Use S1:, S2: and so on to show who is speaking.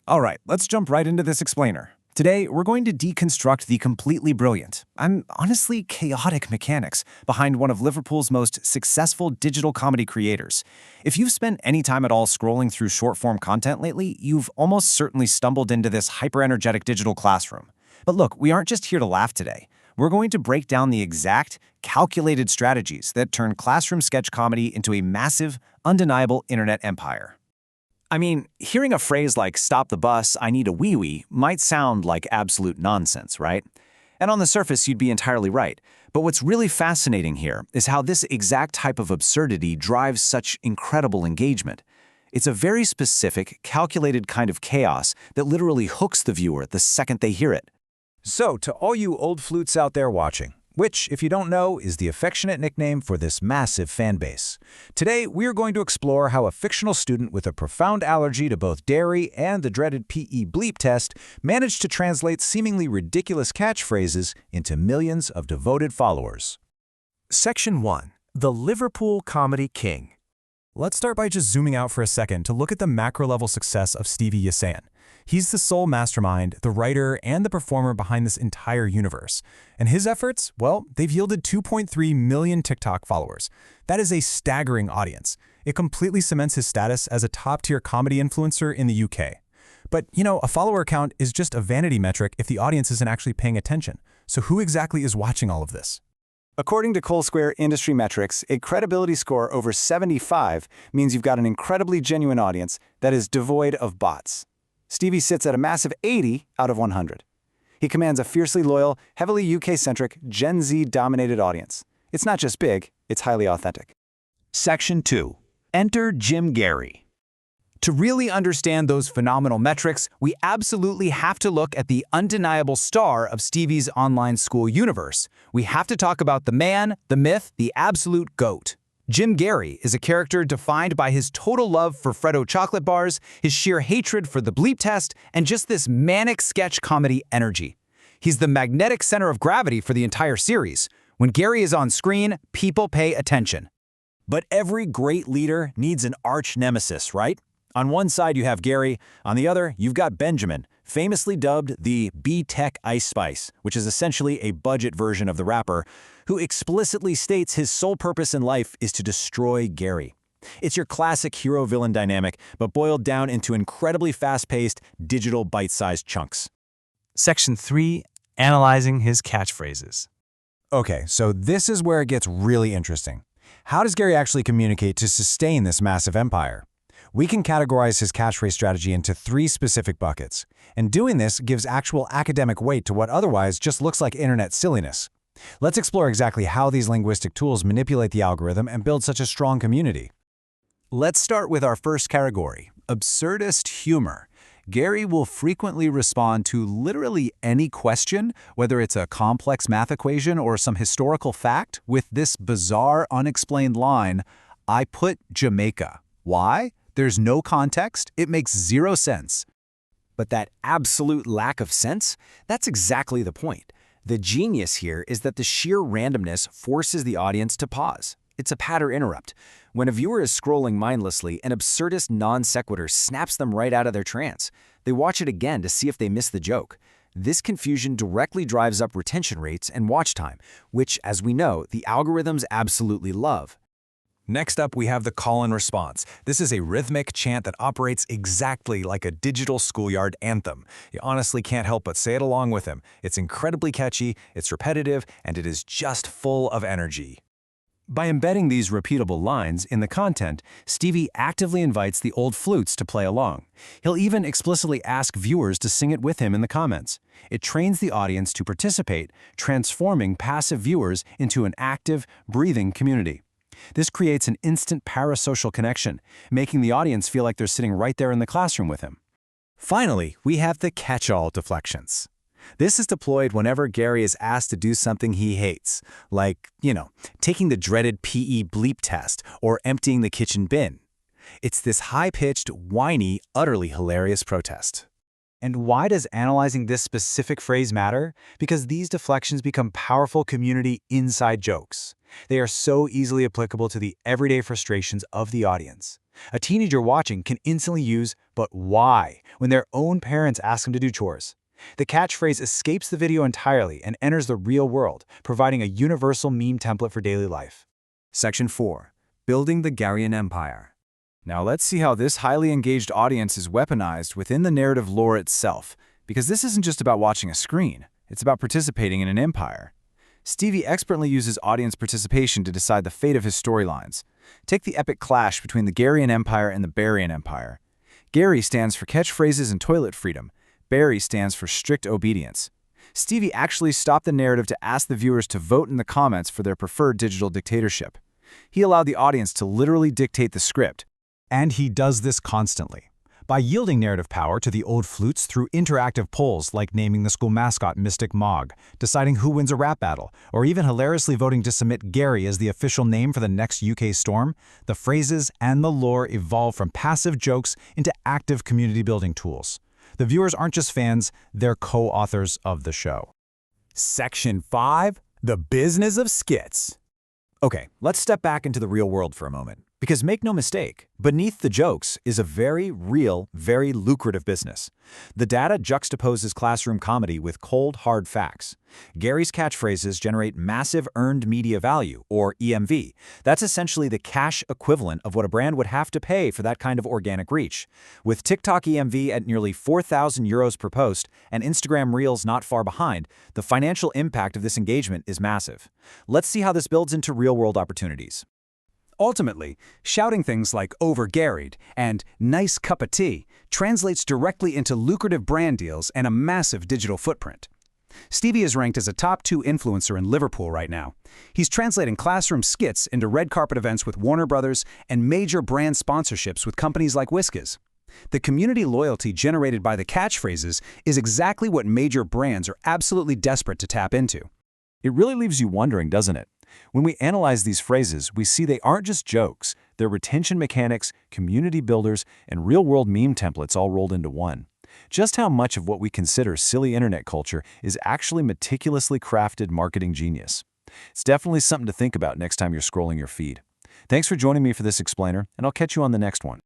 S1: All right, let's jump right into this explainer. Today, we're going to deconstruct the completely brilliant, and honestly chaotic mechanics behind one of Liverpool's most successful digital comedy creators. If you've spent any time at all scrolling through short-form content lately, you've almost certainly stumbled into this hyper-energetic digital classroom. But look, we aren't just here to laugh today. We're going to break down the exact, calculated strategies that turn classroom sketch comedy into a massive, undeniable internet empire. I mean, hearing a phrase like "stop the bus, I need a whyyyyy" might sound like absolute nonsense, right? And on the surface, you'd be entirely right. But what's really fascinating here is how this exact type of absurdity drives such incredible engagement. It's a very specific, calculated kind of chaos that literally hooks the viewer the second they hear it.
S2: So, to all you old flutes out there watching, which, if you don't know, is the affectionate nickname for this massive fan base. Today, we are going to explore how a fictional student with a profound allergy to both dairy and the dreaded PE bleep test managed to translate seemingly ridiculous catchphrases into millions of devoted followers.
S3: Section 1. The Liverpool Comedy King. Let's start by just zooming out for a second to look at the macro-level success of Stevie Knows. He's the sole mastermind, the writer, and the performer behind this entire universe. And his efforts, well, they've yielded 2.3 million TikTok followers. That is a staggering audience. It completely cements his status as a top-tier comedy influencer in the UK. But, a follower count is just a vanity metric if the audience isn't actually paying attention. So who exactly is watching all of this?
S1: According to Square industry metrics, a credibility score over 75 means you've got an incredibly genuine audience that is devoid of bots. Stevie sits at a massive 80 out of 100. He commands a fiercely loyal, heavily UK-centric, Gen Z-dominated audience. It's not just big, it's highly authentic.
S2: Section 2. Enter Jim Gary. To really understand those phenomenal metrics, we absolutely have to look at the undeniable star of Stevie's online school universe. We have to talk about the man, the myth, the absolute GOAT. Jim Gary is a character defined by his total love for Freddo chocolate bars, his sheer hatred for the bleep test, and just this manic sketch comedy energy. He's the magnetic center of gravity for the entire series. When Gary is on screen, people pay attention.
S1: But every great leader needs an arch nemesis, right? On one side you have Gary, on the other you've got Benjamin, famously dubbed the B-Tech Ice Spice, which is essentially a budget version of the rapper, who explicitly states his sole purpose in life is to destroy Gary. It's your classic hero-villain dynamic, but boiled down into incredibly fast-paced, digital bite-sized chunks.
S3: Section 3. Analyzing his catchphrases.
S2: Okay, so this is where it gets really interesting. How does Gary actually communicate to sustain this massive empire? We can categorize his catchphrase strategy into 3 specific buckets, and doing this gives actual academic weight to what otherwise just looks like internet silliness. Let's explore exactly how these linguistic tools manipulate the algorithm and build such a strong community.
S1: Let's start with our first category, absurdist humor. Gary will frequently respond to literally any question, whether it's a complex math equation or some historical fact, with this bizarre, unexplained line, "I put Jamaica." Why? There's no context. It makes zero sense. But that absolute lack of sense, that's exactly the point. The genius here is that the sheer randomness forces the audience to pause. It's a patter interrupt. When a viewer is scrolling mindlessly, an absurdist non sequitur snaps them right out of their trance. They watch it again to see if they miss the joke. This confusion directly drives up retention rates and watch time, which, as we know, the algorithms absolutely love.
S3: Next up, we have the call and response. This is a rhythmic chant that operates exactly like a digital schoolyard anthem. You honestly can't help but say it along with him. It's incredibly catchy, it's repetitive, and it is just full of energy. By embedding these repeatable lines in the content, Stevie actively invites the old flutes to play along. He'll even explicitly ask viewers to sing it with him in the comments. It trains the audience to participate, transforming passive viewers into an active, breathing community. This creates an instant parasocial connection, making the audience feel like they're sitting right there in the classroom with him. Finally, we have the catch-all deflections. This is deployed whenever Gary is asked to do something he hates, like, taking the dreaded PE bleep test or emptying the kitchen bin. It's this high-pitched, whiny, utterly hilarious protest. And why does analyzing this specific phrase matter? Because these deflections become powerful community inside jokes. They are so easily applicable to the everyday frustrations of the audience.
S2: A teenager watching can instantly use "but why" when their own parents ask them to do chores. The catchphrase escapes the video entirely and enters the real world, providing a universal meme template for daily life.
S1: Section 4. Building the Garian Empire. Now let's see how this highly engaged audience is weaponized within the narrative lore itself, because this isn't just about watching a screen, it's about participating in an empire. Stevie expertly uses audience participation to decide the fate of his storylines. Take the epic clash between the Garian Empire and the Barian Empire. Gary stands for catchphrases and toilet freedom. Barry stands for strict obedience. Stevie actually stopped the narrative to ask the viewers to vote in the comments for their preferred digital dictatorship. He allowed the audience to literally dictate the script.
S3: And he does this constantly, by yielding narrative power to the old flutes through interactive polls like naming the school mascot Mystic Mog, deciding who wins a rap battle, or even hilariously voting to submit Gary as the official name for the next UK storm. The phrases and the lore evolve from passive jokes into active community-building tools. The viewers aren't just fans, they're co-authors of the show.
S2: Section 5. The business of skits.
S1: Okay, let's step back into the real world for a moment. Because make no mistake, beneath the jokes is a very real, very lucrative business. The data juxtaposes classroom comedy with cold, hard facts. Gary's catchphrases generate massive earned media value, or EMV. That's essentially the cash equivalent of what a brand would have to pay for that kind of organic reach. With TikTok EMV at nearly €4,000 per post and Instagram Reels not far behind, the financial impact of this engagement is massive. Let's see how this builds into real-world opportunities.
S2: Ultimately, shouting things like "over-Garried" and "nice cup of tea" translates directly into lucrative brand deals and a massive digital footprint. Stevie is ranked as a top 2 influencer in Liverpool right now. He's translating classroom skits into red carpet events with Warner Brothers and major brand sponsorships with companies like Whiskas. The community loyalty generated by the catchphrases is exactly what major brands are absolutely desperate to tap into.
S1: It really leaves you wondering, doesn't it? When we analyze these phrases, we see they aren't just jokes. They're retention mechanics, community builders, and real-world meme templates all rolled into one. Just how much of what we consider silly internet culture is actually meticulously crafted marketing genius? It's definitely something to think about next time you're scrolling your feed. Thanks for joining me for this explainer, and I'll catch you on the next one.